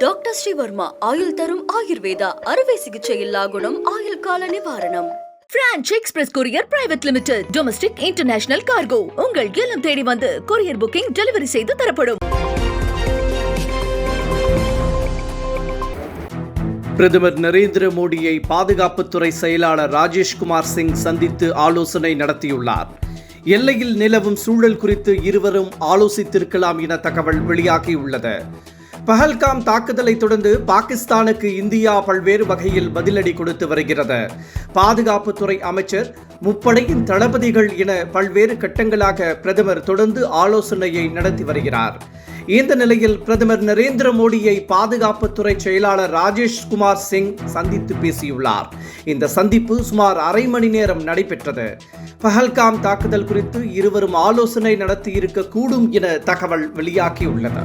Doctor Sreevarma ஆயுள் தரும் ஆயுர்வேதா அறுவை சிகிச்சை இல்லா குணம் ஆயுள் கால நிவாரணம். Branch express courier private limited domestic international cargo உங்கள் இல்லம் தேடி வந்து கொரியர் புக்கிங் டெலிவரி செய்து தரப்படும். பிரதமர் நரேந்திர மோடியை பாதுகாப்புத்துறை செயலாளர் ராஜேஷ்குமார் சிங் சந்தித்து ஆலோசனை நடத்தியுள்ளார். எல்லையில் நிலவும் சூழல் குறித்து இருவரும் ஆலோசித்திருக்கலாம் என தகவல் வெளியாகியுள்ளது. பஹல்காம் தாக்குதலை தொடர்ந்து பாகிஸ்தானுக்கு இந்தியா பல்வேறு வகையில் பதிலடி கொடுத்து வருகிறது. பாதுகாப்புத்துறை அமைச்சர், முப்படையின் தளபதிகள் என பல்வேறு கட்டங்களாக பிரதமர் தொடர்ந்து ஆலோசனையை நடத்தி வருகிறார். இந்த நிலையில் பிரதமர் நரேந்திர மோடியை பாதுகாப்புத்துறை செயலாளர் ராஜேஷ்குமார் சிங் சந்தித்து பேசியுள்ளார். இந்த சந்திப்பு சுமார் அரை மணி நேரம் நடைபெற்றது. பஹல்காம் தாக்குதல் குறித்து இருவரும் ஆலோசனை நடத்தி இருக்கக்கூடும் என தகவல் வெளியாகியுள்ளது.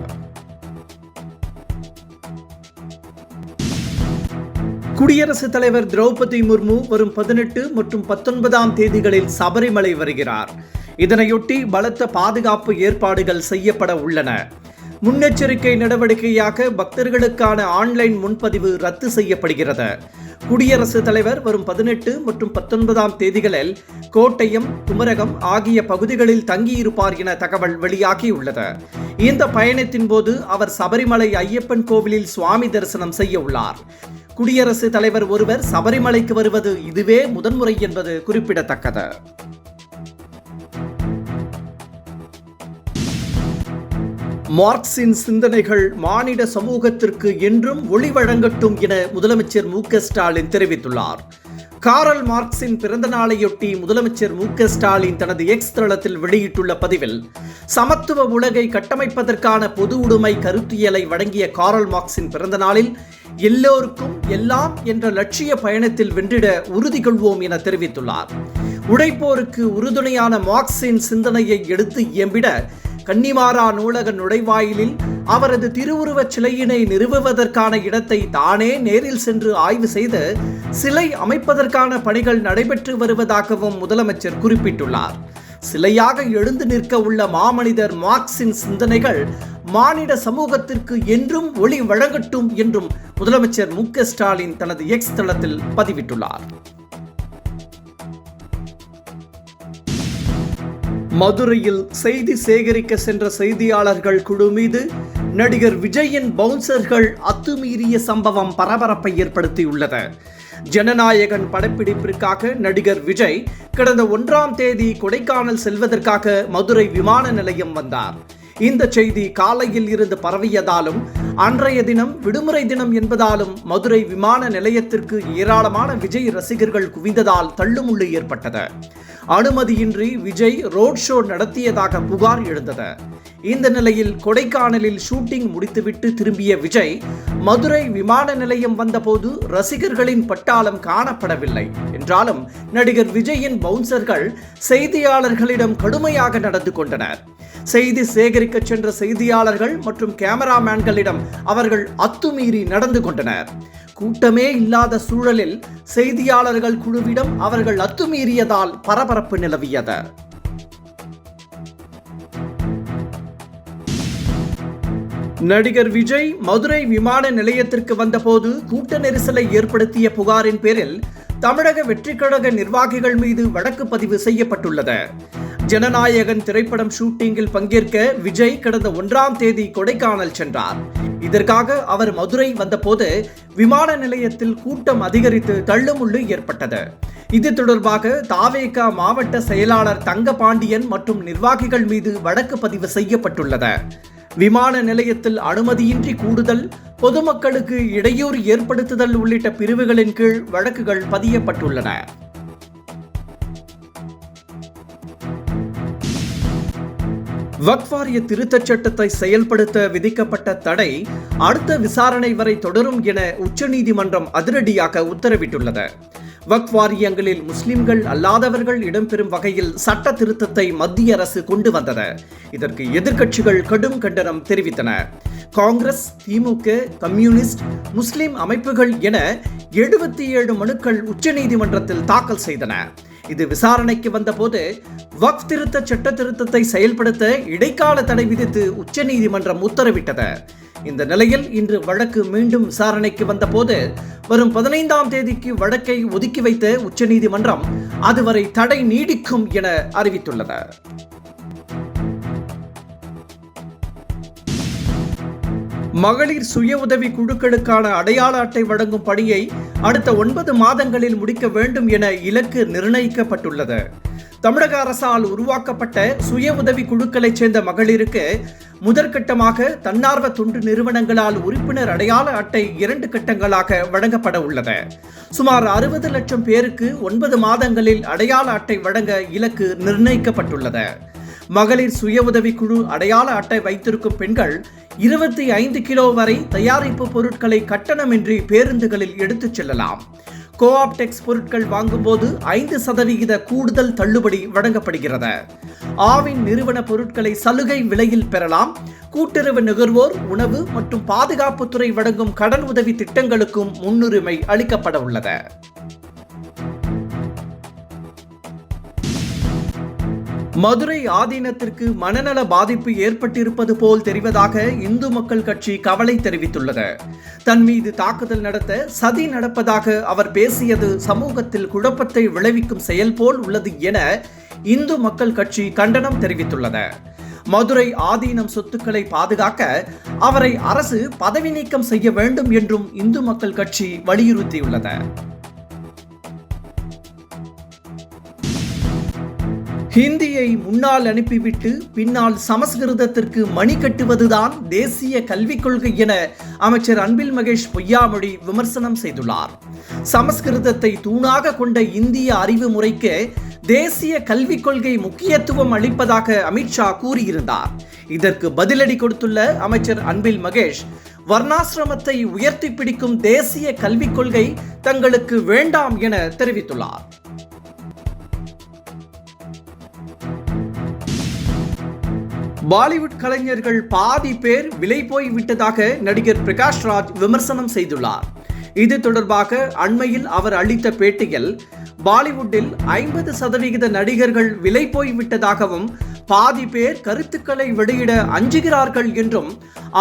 குடியரசுத் தலைவர் திரௌபதி முர்மு வரும் 18 மற்றும் 19ஆம் தேதிகளில் சபரிமலை வருகிறார். இதனையொட்டி பலத்த பாதுகாப்பு ஏற்பாடுகள் செய்யப்பட உள்ளன. முன்னெச்சரிக்கை நடவடிக்கையாக பக்தர்களுக்கான ஆன்லைன் முன்பதிவு ரத்து செய்யப்படுகிறது. குடியரசுத் தலைவர் வரும் 18 மற்றும் 19ஆம் தேதிகளில் கோட்டயம், குமரகம் ஆகிய பகுதிகளில் தங்கியிருப்பார் என தகவல் வெளியாகியுள்ளது. இந்த பயணத்தின் போது அவர் சபரிமலை ஐயப்பன் கோவிலில் சுவாமி தரிசனம் செய்ய உள்ளார். குடியரசுத் தலைவர் ஒருவர் சபரிமலைக்கு வருவது இதுவே முதன்முறை என்பது குறிப்பிடத்தக்கது. மார்க்சின் சிந்தனைகள் மானிட சமூகத்திற்கு என்றும் ஒளி வழங்கட்டும் என முதலமைச்சர் மு.க. ஸ்டாலின் தெரிவித்துள்ளார். காரல் மார்க்சின் பிறந்த நாளையொட்டி முதலமைச்சர் மு.க. ஸ்டாலின் தனது எக்ஸ் தளத்தில் வெளியிட்டுள்ள பதிவில், சமத்துவ உலகை கட்டமைப்பதற்கான பொது உடைமை கருத்தியலை வழங்கிய காரல் மார்க்சின் பிறந்த நாளில் எல்லோருக்கும் எல்லாம் என்ற லட்சிய பயணத்தில் வென்றிட உறுதி கொள்வோம் என தெரிவித்துள்ளார். உழைப்போருக்கு உறுதுணையான மார்க்சின் சிந்தனையை எடுத்து இயம்பிட கன்னிமாரா நூலக நுழைவாயிலில் அவரது திருவுருவச் சிலையினை நிறுவுவதற்கான இடத்தை தானே நேரில் சென்று ஆய்வு செய்து சிலை அமைப்பதற்கான பணிகள் நடைபெற்று வருவதாகவும் முதலமைச்சர் குறிப்பிட்டுள்ளார். சிலையாக எழுந்து நிற்க உள்ள மாமனிதர் மார்க்சின் சிந்தனைகள் மானிட சமூகத்திற்கு என்றும் ஒளி வழங்கட்டும் என்றும் முதலமைச்சர் மு.க. ஸ்டாலின் தனது எக்ஸ் தளத்தில் பதிவிட்டுள்ளார். மதுரையில் செய்தி சேகரிக்க சென்ற செய்தியாளர்கள் குழு மீது நடிகர் விஜயின் பவுன்சர்கள் அத்துமீறிய சம்பவம் பரபரப்பை ஏற்படுத்தியுள்ளது. ஜனநாயகன் படப்பிடிப்பிற்காக நடிகர் விஜய் கடந்த 1ஆம் தேதி கொடைக்கானல் செல்வதற்காக மதுரை விமான நிலையம் வந்தார். இந்த செய்தி காலையில் இருந்து பரவியதாலும் அன்றைய தினம் விடுமுறை தினம் என்பதாலும் மதுரை விமான நிலையத்திற்கு ஏராளமான விஜய் ரசிகர்கள் குவிந்ததால் தள்ளுமுள்ளு ஏற்பட்டது. அனுமதியின்றி விஜய் ரோட் ஷோ நடத்தியதாக புகார் எழுந்தது. இந்த நிலையில் கொடைக்கானலில் ஷூட்டிங் முடித்துவிட்டு திரும்பிய விஜய் மதுரை விமான நிலையம் வந்தபோது ரசிகர்களின் பட்டாளம் காணப்படவில்லை என்றாலும் நடிகர் விஜயின் பவுன்சர்கள் செய்தியாளர்களிடம் கடுமையாக நடந்து கொண்டனர். செய்தி சேகரிக்க சென்ற செய்தியாளர்கள் மற்றும் கேமராமேன்களிடம் அவர்கள் அத்துமீறி நடந்து கொண்டனர். கூட்டமே இல்லாத சூழலில் செய்தியாளர்கள் குழுவிடம் அவர்கள் அத்துமீறியதால் பரபரப்பு நிலவியது. நடிகர் விஜய் மதுரை விமான நிலையத்திற்கு வந்தபோது கூட்ட நெரிசலை ஏற்படுத்திய புகாரின் பேரில் தமிழக வெற்றிக் கழக நிர்வாகிகள் மீது வழக்கு பதிவு செய்யப்பட்டுள்ளது. ஜனநாயகன் திரைப்படம் ஷூட்டிங்கில் பங்கேற்க விஜய் கடந்த 1ஆம் தேதி கொடைக்கானல் சென்றார். இதற்காக அவர் மதுரை வந்தபோது விமான நிலையத்தில் கூட்டம் அதிகரித்து தள்ளுமுள்ளு ஏற்பட்டது. இது தொடர்பாக தாவேகா மாவட்ட செயலாளர் தங்கபாண்டியன் மற்றும் நிர்வாகிகள் மீது வழக்கு பதிவு செய்யப்பட்டுள்ளது. விமான நிலையத்தில் அனுமதியின்றி கூடுதல், பொதுமக்களுக்கு இடையூறு ஏற்படுத்துதல் உள்ளிட்ட பிரிவுகளின் கீழ் வழக்குகள் பதியப்பட்டுள்ளன. வக்ஃப் வாரிய திருத்தச் சட்டத்தை செயல்படுத்த விதிக்கப்பட்ட தடை அடுத்த விசாரணை வரை தொடரும் என உச்சநீதிமன்றம் அதிரடியாக உத்தரவிட்டுள்ளது. வக்ஃப் வாரியங்களில் முஸ்லிம்கள் அல்லாதவர்கள் இடம்பெறும் வகையில் சட்ட திருத்தத்தை மத்திய அரசு கொண்டு வந்தது. இதற்கு எதிர்க்கட்சிகள் கடும் கண்டனம் தெரிவித்தன. காங்கிரஸ், திமுக, கம்யூனிஸ்ட், முஸ்லிம் அமைப்புகள் என 77 மனுக்கள் உச்சநீதிமன்றத்தில் தாக்கல் செய்தன. இது விசாரணைக்கு வந்தபோது வக்ஃப் திருத்த சட்ட திருத்தத்தை செயல்படுத்த இடைக்கால தடை விதித்து உச்சநீதிமன்றம் உத்தரவிட்டது. இந்த நிலையில் இன்று வழக்கு மீண்டும் விசாரணைக்கு வந்தபோது வரும் 15ஆம் தேதிக்கு வழக்கை ஒதுக்கி வைத்த உச்சநீதிமன்றம் அதுவரை தடை நீடிக்கும் என அறிவித்துள்ளது. மகளிர் சுய உதவி குழுக்களுக்கான அடையாள அட்டை வழங்கும் பணியை அடுத்த 9 மாதங்களில் முடிக்க வேண்டும் என இலக்கு நிர்ணயிக்கப்பட்டுள்ளது. தமிழக அரசால் உருவாக்கப்பட்ட சுய உதவி குழுக்களைச் சேர்ந்த மகளிருக்கு முதற்கட்டமாக தன்னார்வ தொண்டு நிறுவனங்களால் உறுப்பினர் அடையாள அட்டை 2 கட்டங்களாக வழங்கப்பட உள்ளது. சுமார் 60 லட்சம் பேருக்கு 9 மாதங்களில் அடையாள அட்டை வழங்க இலக்கு நிர்ணயிக்கப்பட்டுள்ளது. மகளிர் சுய உதவி குழு அடையாள அட்டை வைத்திருக்கும் பெண்கள் 25 கிலோ வரை தயாரிப்பு பொருட்களை கட்டணமின்றி பேருந்துகளில் எடுத்துச் செல்லலாம். கோஆப்டெக்ஸ் பொருட்கள் வாங்கும்போது 5% கூடுதல் தள்ளுபடி வழங்கப்படுகிறது. ஆவின் நிறுவன பொருட்களை சலுகை விலையில் பெறலாம். கூட்டுறவு நுகர்வோர், உணவு மற்றும் பாதுகாப்புத்துறை வழங்கும் கடன் உதவி திட்டங்களுக்கும் முன்னுரிமை அளிக்கப்பட உள்ளது. மதுரை ஆதீனத்திற்கு மனநல பாதிப்பு ஏற்பட்டிருப்பது போல் தெரிவதாக இந்து மக்கள் கட்சி கவலை தெரிவித்துள்ளது. தன் மீது தாக்குதல் நடத்த சதி நடப்பதாக அவர் பேசியது சமூகத்தில் குழப்பத்தை விளைவிக்கும் செயல் போல் உள்ளது என இந்து மக்கள் கட்சி கண்டனம் தெரிவித்துள்ளது. மதுரை ஆதீனம் சொத்துக்களை பாதுகாக்க அவரை அரசு பதவி நீக்கம் செய்ய வேண்டும் என்றும் இந்து மக்கள் கட்சி வலியுறுத்தியுள்ளது. ஹிந்தியை முன்னால் அனுப்பிவிட்டு பின்னால் சமஸ்கிருதத்திற்கு மணி கட்டுவதுதான் தேசிய கல்விக் கொள்கை என அமைச்சர் அன்பில் மகேஷ் பொய்யாமொழி விமர்சனம் செய்துள்ளார். சமஸ்கிருதத்தை தூணாக கொண்ட இந்திய அறிவு முறைக்கு தேசிய கல்விக் கொள்கை முக்கியத்துவம் அளிப்பதாக அமித்ஷா கூறியிருந்தார். இதற்கு பதிலடி கொடுத்துள்ள அமைச்சர் அன்பில் மகேஷ், வர்ணாசிரமத்தை உயர்த்தி பிடிக்கும் தேசிய கல்விக் கொள்கை தங்களுக்கு வேண்டாம் என தெரிவித்துள்ளார். பாலிவுட் கலைஞர்கள் பாதி பேர் விலை போய் விட்டதாக நடிகர் பிரகாஷ் ராஜ் விமர்சனம் செய்துள்ளார். இது தொடர்பாக அண்மையில் அவர் அளித்த பேட்டியில், பாலிவுட்டில் 50% நடிகர்கள் விலை போய் விட்டதாகவும் பாதி பேர் கருத்துக்களை வெளியிட அஞ்சுகிறார்கள் என்றும்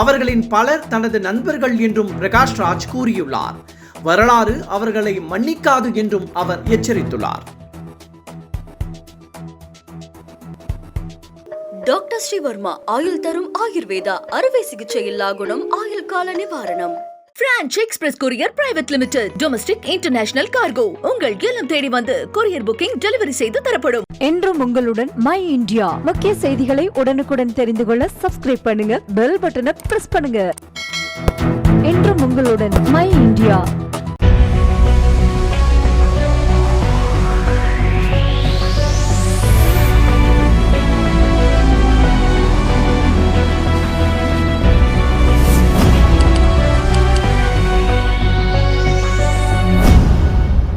அவர்களின் பலர் தனது நண்பர்கள் என்றும் பிரகாஷ் ராஜ் கூறியுள்ளார். வரலாறு அவர்களை மன்னிக்காது என்றும் அவர் எச்சரித்துள்ளார். டாக்டர் ஸ்ரீவர்மா ஆயுள் தரும் ஆயுர்வேதா அறுவை சிகிச்சை இல்லா குணம் ஆயுள் கால நிவாரணம். Branch express courier private limited domestic international cargo உங்கள் இல்லம் தேடி வந்து கொரியர் புக்கிங் டெலிவரி செய்து தரப்படும். என்றும் உங்களுடன் மை இந்தியா. முக்கிய செய்திகளை உடனுக்குடன் தெரிந்து கொள்ள சப்ஸ்கிரைப் பண்ணுங்க, பெல் பட்டனை பிரஸ் பண்ணுங்க. என்றும் உங்களுடன் மை இந்தியா.